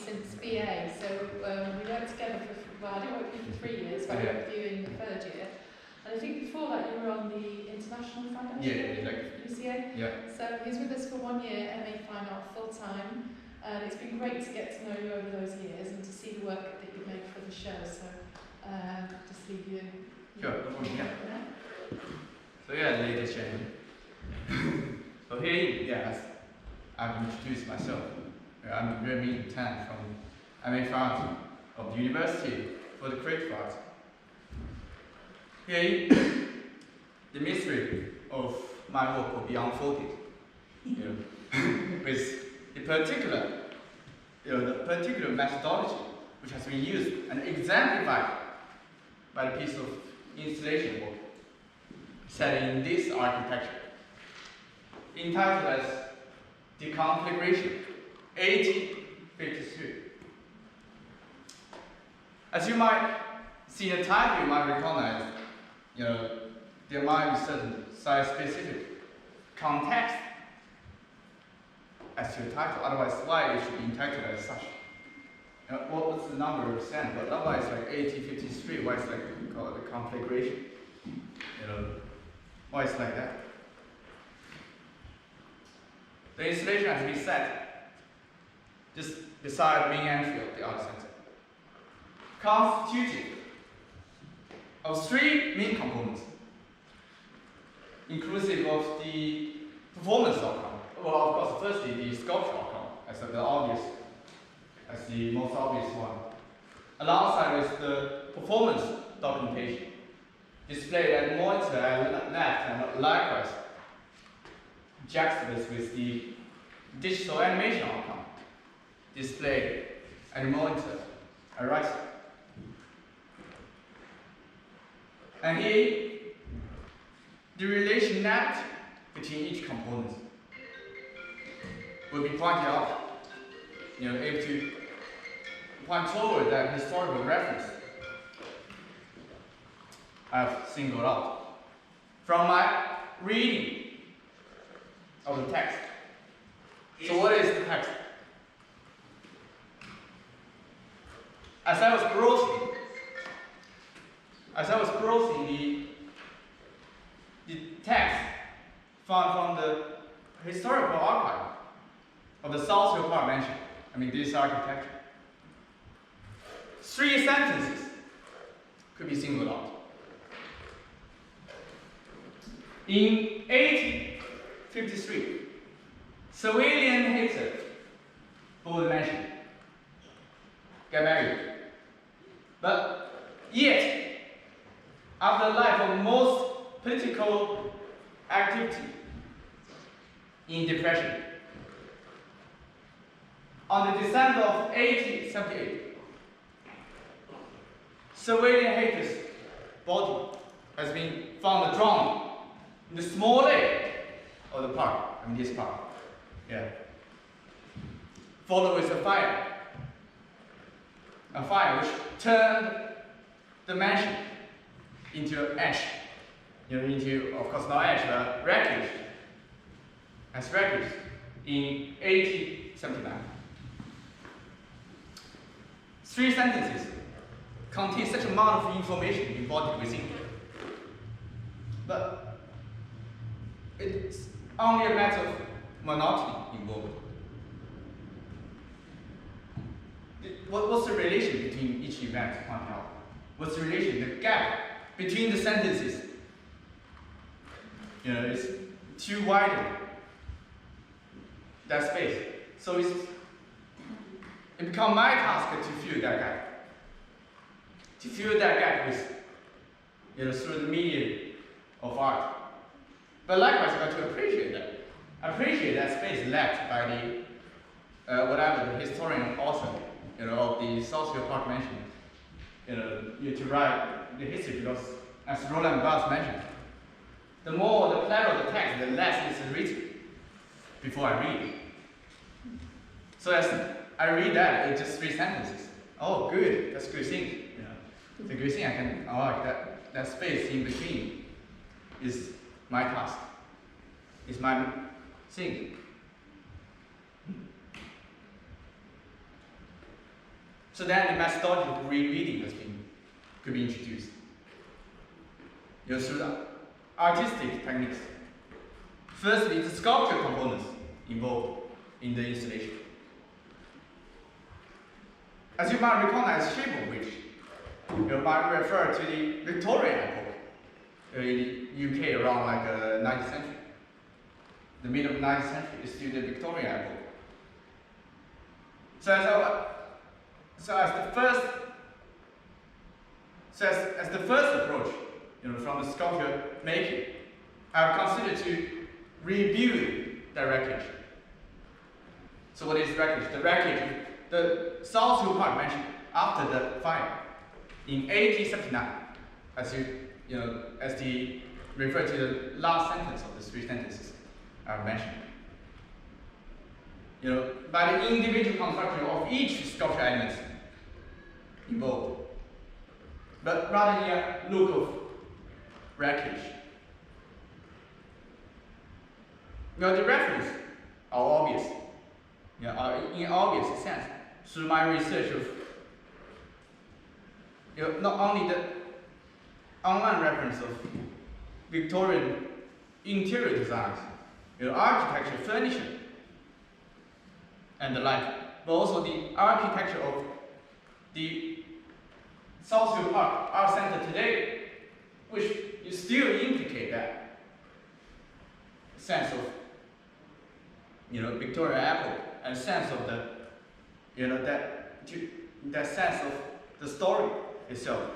since BA, so we worked together for, well, I didn't work with you for 3 years, but I worked with you in the 3rd year. And I think before that you were on the International Foundation at UCA. Yeah. So he's with us for 1 year, MA Fine Art full time. And it's been great to get to know you over those years and to see the work that you made for the show. So just leave you. Sure, no problem. Yeah. So yeah, ladies and gentlemen. So here, yes, I've introduced myself. I'm Renming from MA Fine Art of the University for the Creative Arts. Here, the mystery of my work will be unfolded, with the particular methodology which has been used and exemplified by the piece of installation work set in this architecture, entitled as the Conflagration, 1853. As you might see the title, you might recognize, there might be certain site-specific context as to the title. Otherwise, why it should be entitled as such? What's the number of cent? But otherwise, like 1853, why it's like called the Conflagration? Why it's like that? The installation has been set just beside the main entry of the art center, constituted of 3 main components, inclusive of the performance outcome. Well, of course, firstly, the sculpture outcome as the most obvious one, alongside with the performance documentation displayed at the monitor at left, and likewise juxtaposed with the digital animation outcome displayed at the monitor at right side. And here, the relation narrative between each component will be pointed out, able to point forward that historical reference I've singled out from my reading of the text. So what is the text? As I was browsing the text found from the historical archive of the South Hill Park Mansion, this architecture, 3 sentences could be singled out. In 1853, Sir William Hayter bought the mansion, got married. But yet, after a life of most political activity in depression, on the December of 1878, Sir William Hayter's body has been found drowned in the small lake of the park, this park. Yeah. Followed with a fire which turned the mansion into ash, into, of course, not ash, but wreckage, as wreckage in 1879. 3 sentences contain such amount of information embodied within. But it's only a matter of monotony involved. What's the relation between each event pointed out? What's the relation, the gap between the sentences? It's too wide, that space. So it becomes my task to fill that gap. To fill that gap with, through the medium of art. But likewise, I got to appreciate that. Appreciate that space left by the historian author, of the South Hill Park Mansion, to write the history, because as Roland Barthes mentioned, the more the clever the text, the less it's written before I read it. So as I read that, it's just 3 sentences. Oh, good, that's a good thing. It's a good thing. I can, that space in between is my task. It's my thing. So then the methodology of rereading could be introduced. Through the artistic techniques. Firstly, the sculpture components involved in the installation. As you might recognize, shape of which you might refer to the Victorian epoch in the UK around like the 19th century. The middle of the 19th century is still the Victorian epoch. So as the first approach, from the sculpture making, I've considered to rebuild the wreckage. So what is wreckage? The wreckage, the south part mentioned after the fire in 1879, as the refer to the last sentence of the three sentences I've mentioned. By the individual construction of each sculpture element involved, but rather in a look of wreckage. The reference are obvious, in obvious sense, through my research of not only the online reference of Victorian interior designs, architecture, furniture, and the like, but also the architecture of the Southfield Park Art Center today, which still implicate that sense of Victorian epoch and sense of the that sense of the story itself,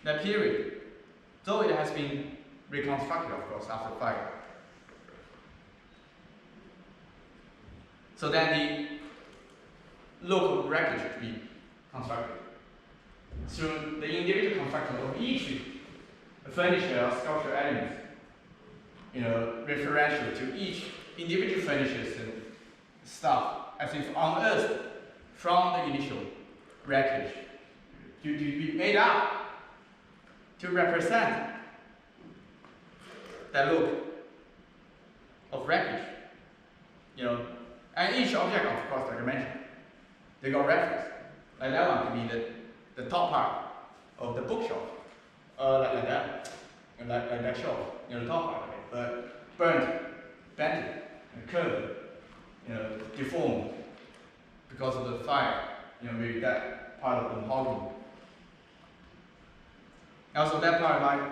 that period, though it has been reconstructed, of course, after fire. So then the local wreckage to be constructed through the individual construction of each furniture or sculpture element, referential to each individual furniture's stuff, as if unearthed from the initial wreckage, to be made up to represent that look of wreckage, and each object, of course, like I mentioned, they got reference. Like that one could be the top part of the bookshelf, like that, and like that shelf, the top part of it, but burnt, bent, and curved, deformed because of the fire, maybe that part of the mahogany. Also, that part might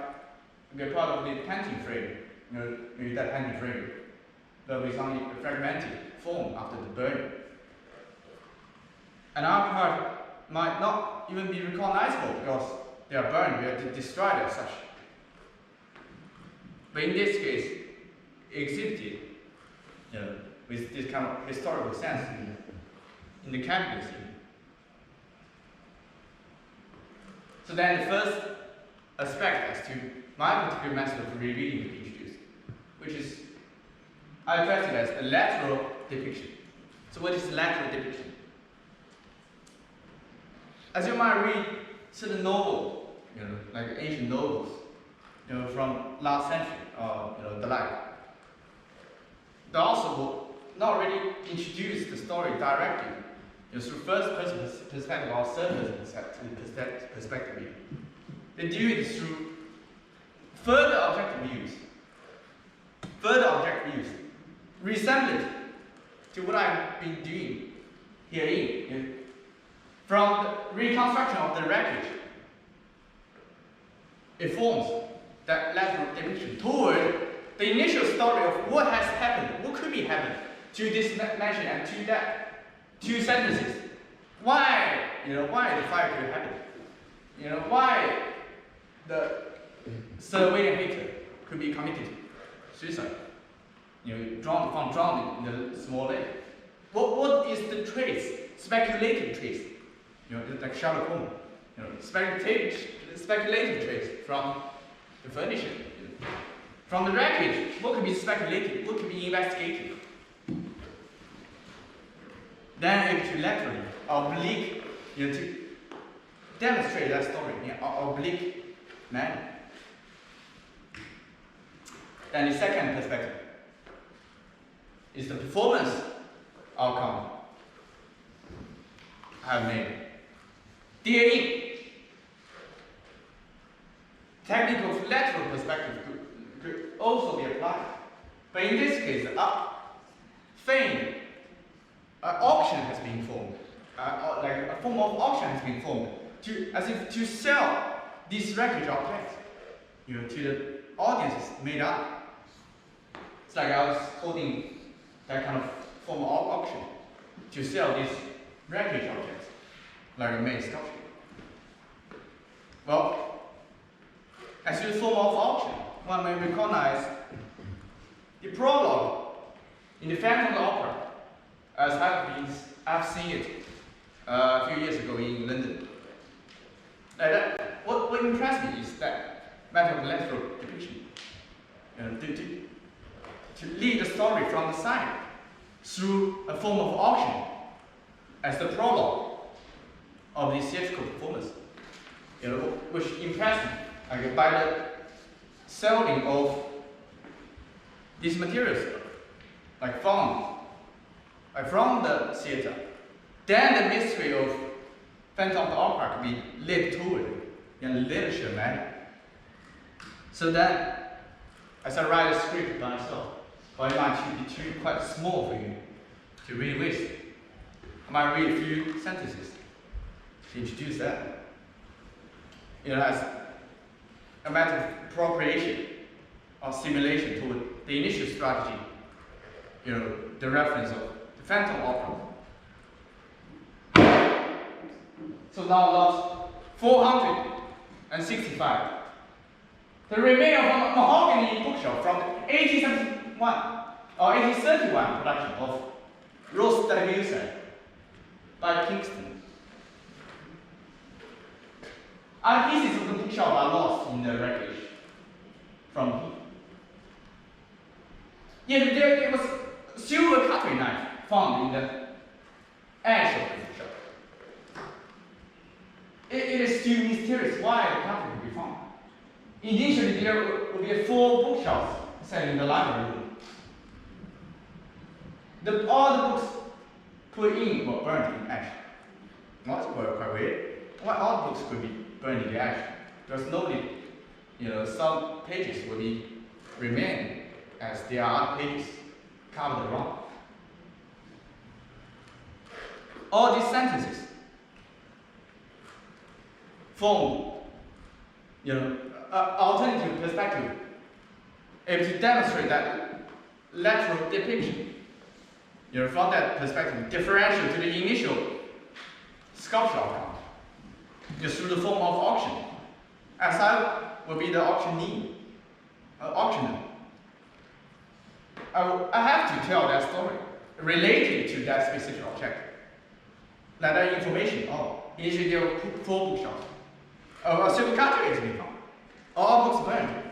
be part of the painting frame, maybe that painting frame, but with only a fragmented form after the burning. And our part might not even be recognizable because they are burned, they are destroyed as such. But in this case, exhibited with this kind of historical sense in the cabinet scene. So then the first aspect as to my particular method of rereading to be introduced, which is, I address it as the lateral depiction. So what is lateral depiction? As you might read certain novels, like ancient novels, from last century, or the like, they also will not really introduce the story directly, through first-person perspective or third-person perspective. They do it through further objective views, resembling to what I've been doing herein, from the reconstruction of the wreckage. It forms that lateral depiction toward the initial story of what has happened, what could be happened to this mention and to that two sentences. Why the fire could happen? Why the Sir William Hitler could be committed suicide? Drowned in the small lake. What is the trace? Speculative trace. Like Sherlock Holmes. Speculative trace from the furniture. From the wreckage, what could be speculated? What could be investigated? Then into laterally, oblique, to demonstrate that story in an oblique manner. Then the second perspective is the performance outcome I have made. dear in. Technical lateral perspective could also be applied. But in this case, feigned auction has been formed. Like a form of auction has been formed as if to sell these wreckage objects, to the audiences made up. It's like I was holding that kind of form of auction to sell these wreckage objects, like a main sculpture. Well, as a form of auction, one may recognize the prologue in the Phantom of the Opera, as I've seen it a few years ago in London. What impressed me is that method of lateral depiction, to lead the story from the side through a form of auction as the prologue of the theatrical performance, which impressed me by the selling of these materials, from the theater. Then the mystery of Phantom of the Opera could be led toward in a literature manner. So that, as I write a script by myself, it might be quite small for you to read with. I might read a few sentences to introduce that. As a matter of appropriation or simulation toward the initial strategy, the reference of the Phantom Opera. So now lot 465. The Renming of a mahogany bookshelf from the 1871 or 1831 production of Rose Delaguse by Kingston. And pieces of the bookshelf are lost in the wreckage from here. Yet there was a silver cutlery knife found in the edge of the bookshelf. It is still mysterious why the cutlery could be found. Initially, there would be 4 bookshelves set in the library room. All the books put in were burned in ash. Not quite weird. Why all the books could be burned in the ash? Because nobody, some pages will remain as there are other pages covered around. All these sentences form, alternative perspective, able to demonstrate that lateral depiction, from that perspective, differential to the initial sculpture outcome, through the form of auction, as I will be the auctioneer, auctioneer. I have to tell that story related to that specific object. That information, initially there were 4 bookshelves. A silver cutlery has been found. All books burned.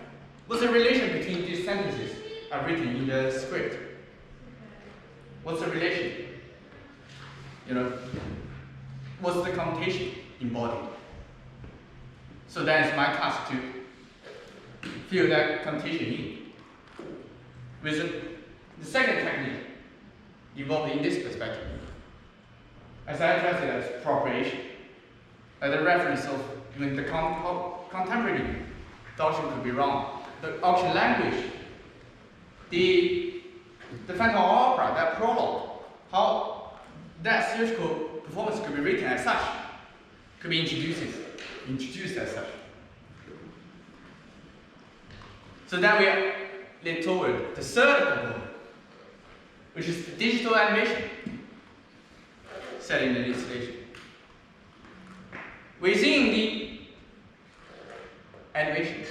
What's the relation between these sentences are written in the script? What's the relation? What's the connotation embodied? So then it's my task to fill that connotation in. With the second technique involved in this perspective, as I address it as appropriation, as a reference of the contemporary doctrine could be wrong. The auction language, the Phantom Opera, that prologue, how that theatrical performance could be written as such, could be introduced as such. So then we are led toward the third component, which is the digital animation set in the installation. Within the animation,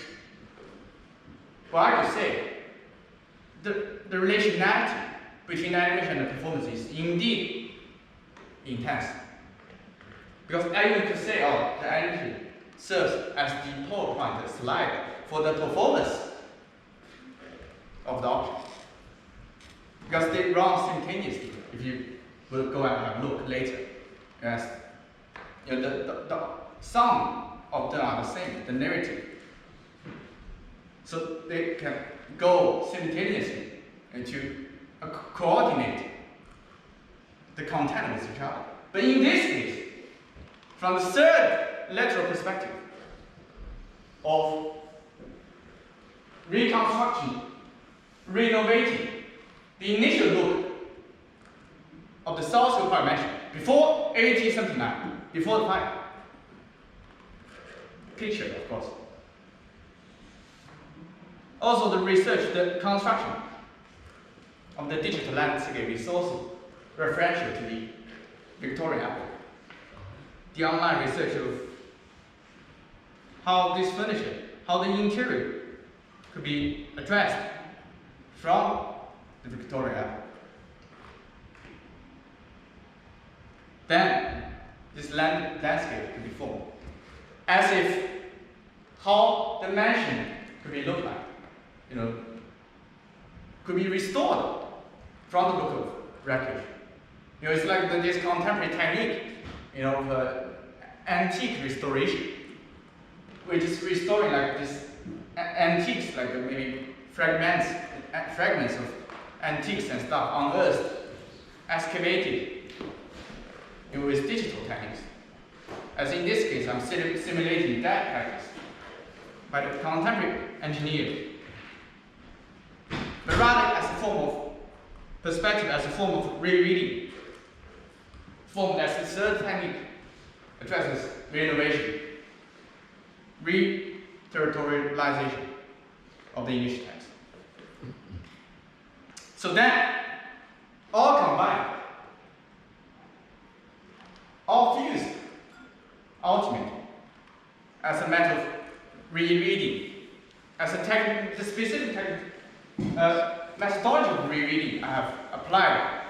I could say the relationality between the animation and the performance is indeed intense. Because anyone could say, the animation serves as the PowerPoint slide for the performance of the object. Because they run simultaneously, if you will go and have a look later. As the sum of them are the same, the narrative. So they can go simultaneously and to coordinate the content with each other. But in this case, from the third lateral perspective of reconstruction, renovating the initial look of the social dimension before 1879, before the fire. Picture, of course. Also, the research, the construction of the digital landscape is also referential to the Victorian epoch. The online research of how this furniture, how the interior could be addressed from the Victorian epoch. Then this landscape could be formed, as if how the mansion could be looked like, could be restored from the look of wreckage. It's like this contemporary technique, of antique restoration, which is restoring like this antiques, like maybe fragments of antiques and stuff unearthed, excavated, with digital techniques. As in this case, I'm simulating that practice by the contemporary engineer, but rather as a form of perspective, as a form of rereading, formed as the third technique addresses renovation, re-territorialization of the initial text. So then, all combined, all fused, ultimately, as a matter of rereading, as a the specific methodology of rereading I have applied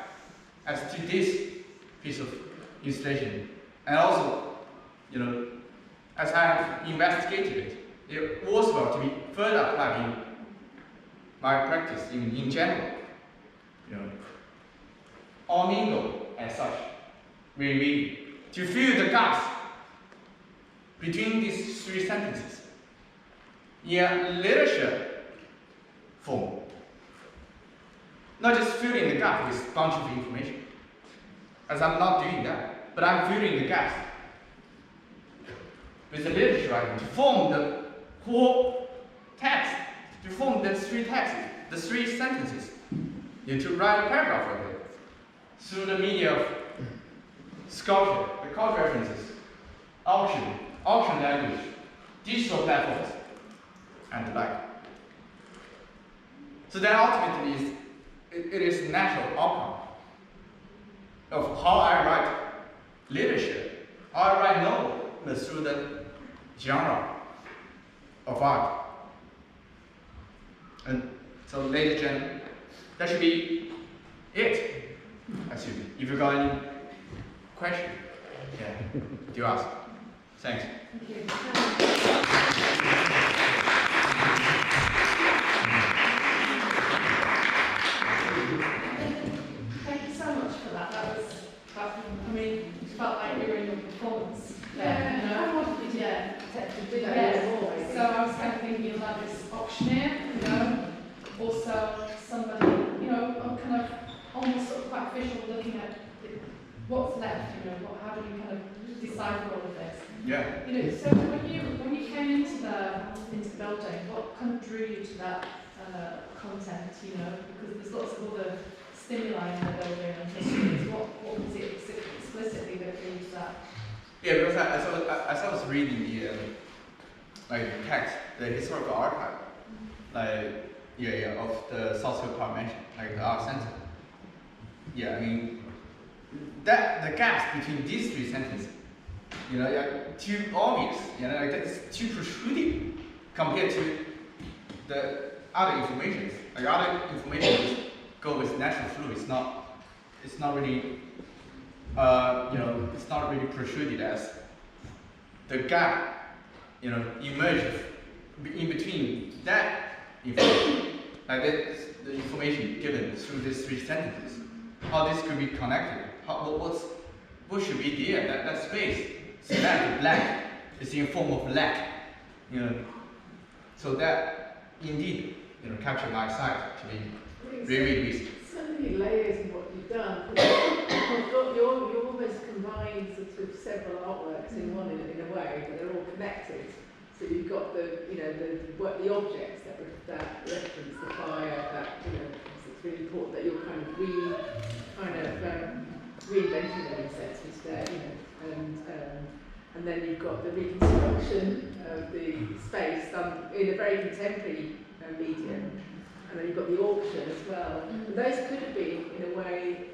as to this piece of installation, and also, as I have investigated it was well to be further applied in my practice in general. All mingle as such, rereading, to fill the gaps between these three sentences in a literature form. Not just filling the gap with a bunch of information, as I'm not doing that, but I'm filling the gaps with the literature writing to form the whole text, to form the three texts, the three sentences, to write a paragraph of it through the media of sculpture, the code references, auction language, digital platforms, and the like. So that ultimately it is a natural outcome of how I write literature, how I write novel through the genre of art. And so, ladies and gentlemen, that should be it. Assume. If you got any question, do ask. Thanks. Thank you. Thank you so much for that. Felt like you were in your performance there. So I was kind of thinking of like this auctioneer, also somebody, kind of almost sort of quite official, looking at what's left, how do you kind of decipher all of this? Yeah. So when you came into the building, what kind of drew you to that content? Because there's lots of other stimuli in the building and histories. What was it explicitly that drew you to that? Yeah, because as I was reading the text, the historical archive, of the South Hill Park Mansion, the art center. Yeah, I mean that the gaps between these three sentences, too obvious, it's too protruding compared to the other information. Other information just go with natural flow. It's not really it's not really protruded as the gap, emerges in between that information, the information given through these three sentences. How this could be connected? What should be there? That space, cement, blank, is in form of lack, So that indeed, captured my sight to be reread with. So many layers in what you've done. You almost combine sort sort of several artworks in one in a way, but they're all connected. So you've got the the objects that reference the fire. That it's really important that you're kind of reinventing them in a sense instead. And then you've got the reconstruction of the space done in a very contemporary medium. And then you've got the auction as well. And those could have been, in a way,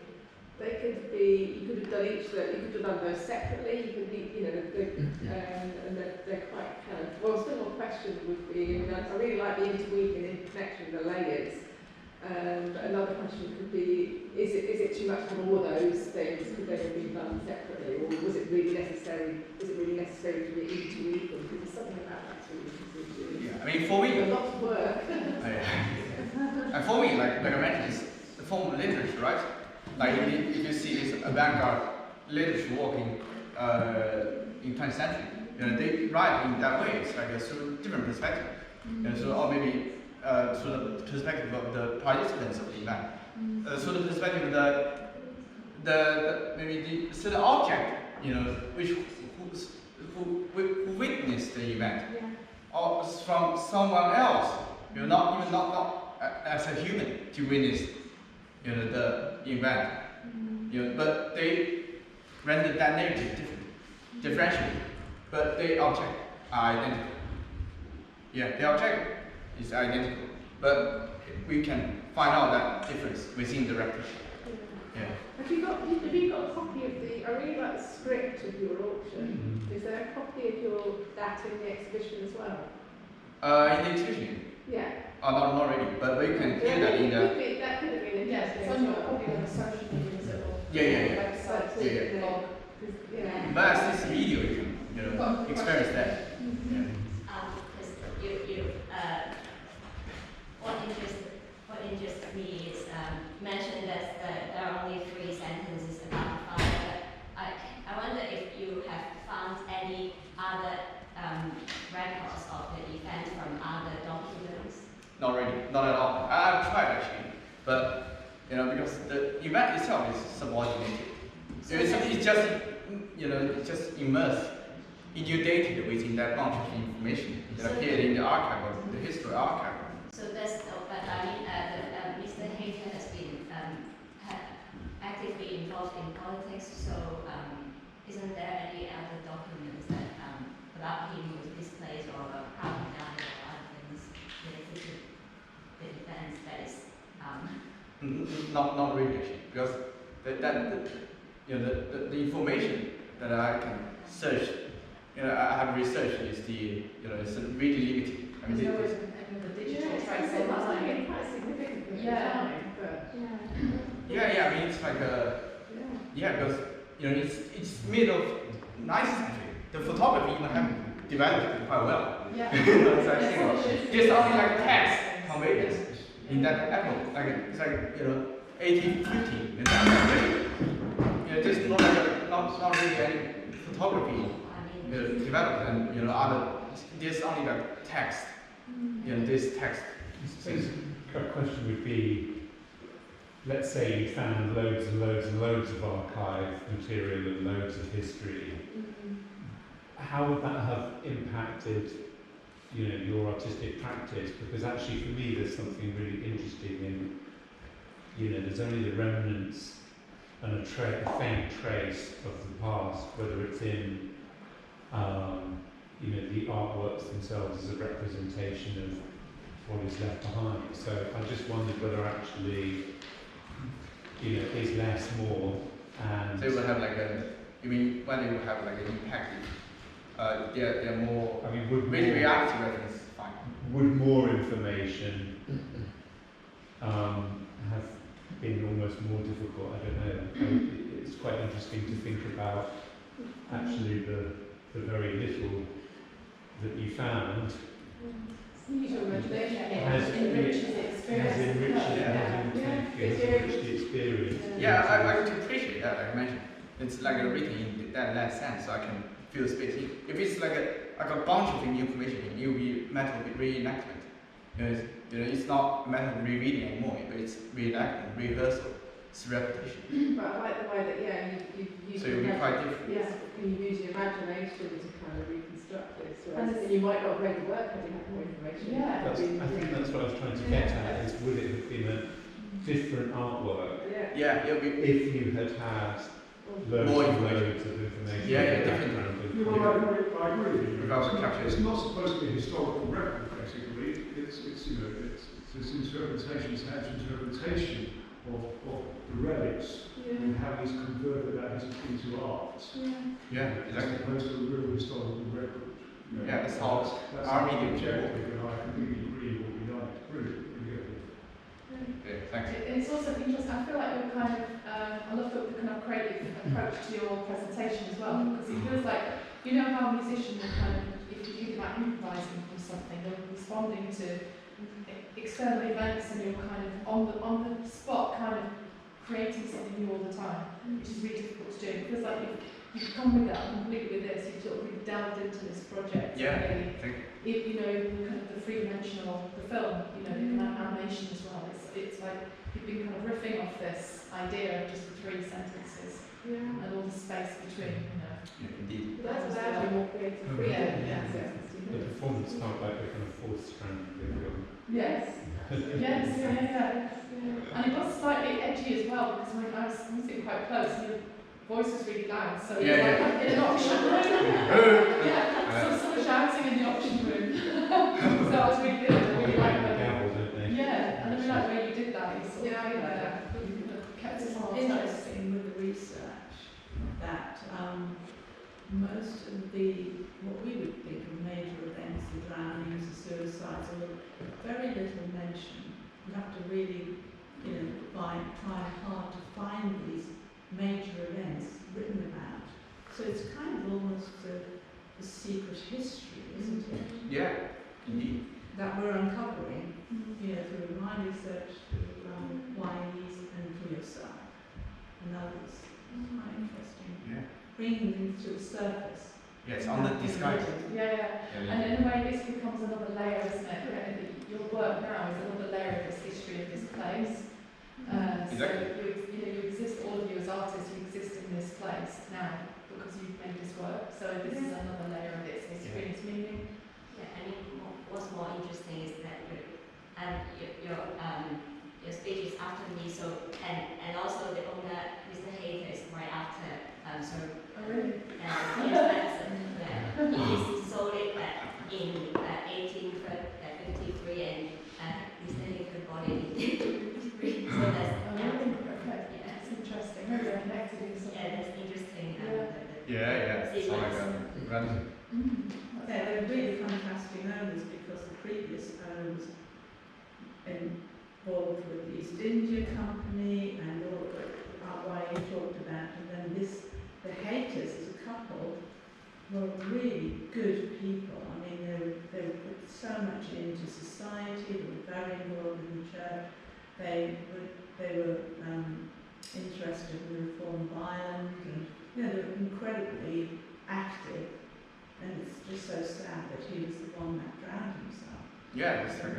they could be, you could have done you could have done those separately, you could be, and they're quite kind of, well, still one question would be, I really like the interweaving and interconnection of the layers. But another question could be, is it too much to have all of those things? Could they have been done separately? Or was it really necessary, to interweave them? Because there's something about that's really interesting. Yeah, I mean, for me, a lot of work. And for me, like I mentioned, it's the form of literature, right? Like if you see this avant-garde literature working in 20th century, they write in that way. It's like a sort of different perspective, so or maybe through the perspective of the participants of the event, through the perspective of the maybe the certain object, who witnessed the event, or from someone else, not as a human to witness, the event, but they render that narrative differentially, but the object are identical. Yeah, the object is identical, but we can find out that difference within the replica. Yeah. Have you got a copy of the? I really like the script of your auction. Is there a copy of that in the exhibition as well? In the exhibition. Yeah. Oh, not really, but we can hear that in the. That could have been interesting. It's on your copy on the social media as well. Yeah. Website, Yeah. Yeah. But as this video, you can experience that. Yeah. What interests me is mentioned that there are only 3 sentences about fire. I wonder if you have found any other records of the event from other documents. Not really, not at all. I've tried actually, but because the event itself is subordinated. It's just immersed, inundated within that bunch of information that appeared in the archive of the history archive. So that's, but I mean, Mr. Hayter has been actively involved in politics. So isn't there any other documents that about him was displaced or how he died or other things related to the events that is? Not really actually, because the information that I can search, I have researched is it's really limited. I mean, There's no any of the digital trace It must have online. been quite significant at the Yeah. time, but yeah. I mean, it's like because it's mid of 9th century. The photography even haven't developed quite well. Yeah. It's like, there's only like text conveyance in that epoch. Like it's like 1850. And there's not really any photography developed, and other. There's only like text. This text. So a question would be, let's say you found loads and loads and loads of archive material and loads of history. How would that have impacted, your artistic practice? Because actually, for me, there's something really interesting in, there's only the remnants and a faint trace of the past, whether it's in, the artworks themselves as a representation of what is left behind. So I just wondered whether actually, is less more, and So it will have like you mean when it will have like an impact? They're more. I mean, Really reality reference is fine. would more information have been almost more difficult? I don't know. It's quite interesting to think about actually the very little that you found use your imagination. has enriches the enriched experience. the experience. Yeah, I can appreciate that. Like I mentioned, it's like written in that sense, so I can feel space. If it's like a bunch of information, it will be a matter of reenactment. It's not a matter of rereading anymore, but it's reenactment, rehearsal. its reputation. But I like the way that, you use So it will be quite different. Yes, you use your imagination to kind of reconstruct this. And And you might not have read the work had you had more information. Yeah. I think that's what I was trying to get at, is would it have been a different artwork Yeah. It'll be if you had had loads More and information. loads of information? Yeah, background definitely. of- I agree with you. Without the capture. It's not supposed to be a historical record, basically. It's you know, it's this interpretation, it's an interpretation of the relics and how he's converted that into art, Yeah, as exactly. opposed to a real historical record. You know. Yeah, that's how That's our medium objective, and I completely agree with what we like. Brilliant. Yeah, thanks. It's also interesting. I feel like you're kind of, I love the kind of creative approach to your presentation as well, because it feels like, you know how a musician will kind of, if you think about improvising from something, they're responding to external events, and you're kind of on the spot, kind of creating something new all the time, which is really difficult to do. It feels like you've come with that completely with this. You've sort of really delved into this project. Yeah, Really, thank you know, the kind of the three-dimensional, the film, you know, the kind of animation as well. It's like you've been kind of riffing off this idea of just the three sentences and all the space between, you know. Yeah, indeed. But that's allowed you more creative freedom. Yeah. The performance felt like a kind of fourth strand of the film. Yes. Yes, and it was slightly edgy as well, because when I was sitting quite close, and your voice was really loud, so it was like in an auction room. Yeah, someone shouting in the auction room. So I was really good. I really liked the that. gavel, don't they? Yeah, and I really like the way you did that. You sort of, you kind of kept it on. Interesting with the research that most of what we would think of major events, the drownings, the suicides, are very little mention. You have to really, try hard to find these major events written about. So it's kind of almost a secret history, isn't it? Yeah, indeed. That we're uncovering, through my research, through Wiley's and through yourself and others. It's quite interesting. Yeah. Bringing them to the surface. Yeah, it's under disguise. Yeah. And in a way, this becomes another layer, isn't it? Your work now is another layer of this history of this place. Exactly. So you exist, all of you as artists, you exist in this place now because you've made this work. So this is another layer of its history and its meaning. Yeah, I mean, what's more interesting is that your speech is after me, so and also the owner, Mr. Hayter, is right after. So Oh, really? yes, he sold it in 1853, and Mr. Hayter bought it in 1853. So that's Oh, really? Okay. That's interesting. Maybe they're connected in some way. that's interesting. Yeah. It's like random. They're really fantastic owners because the previous owner was involved with the East India Company and all why you talked about, and then the Hayters as a couple were really good people. I mean, they were put so much into society. They were very involved in the church. They were interested in the reform of Ireland, and they were incredibly active. And it's just so sad that he was the one that drowned himself. Yeah, that's like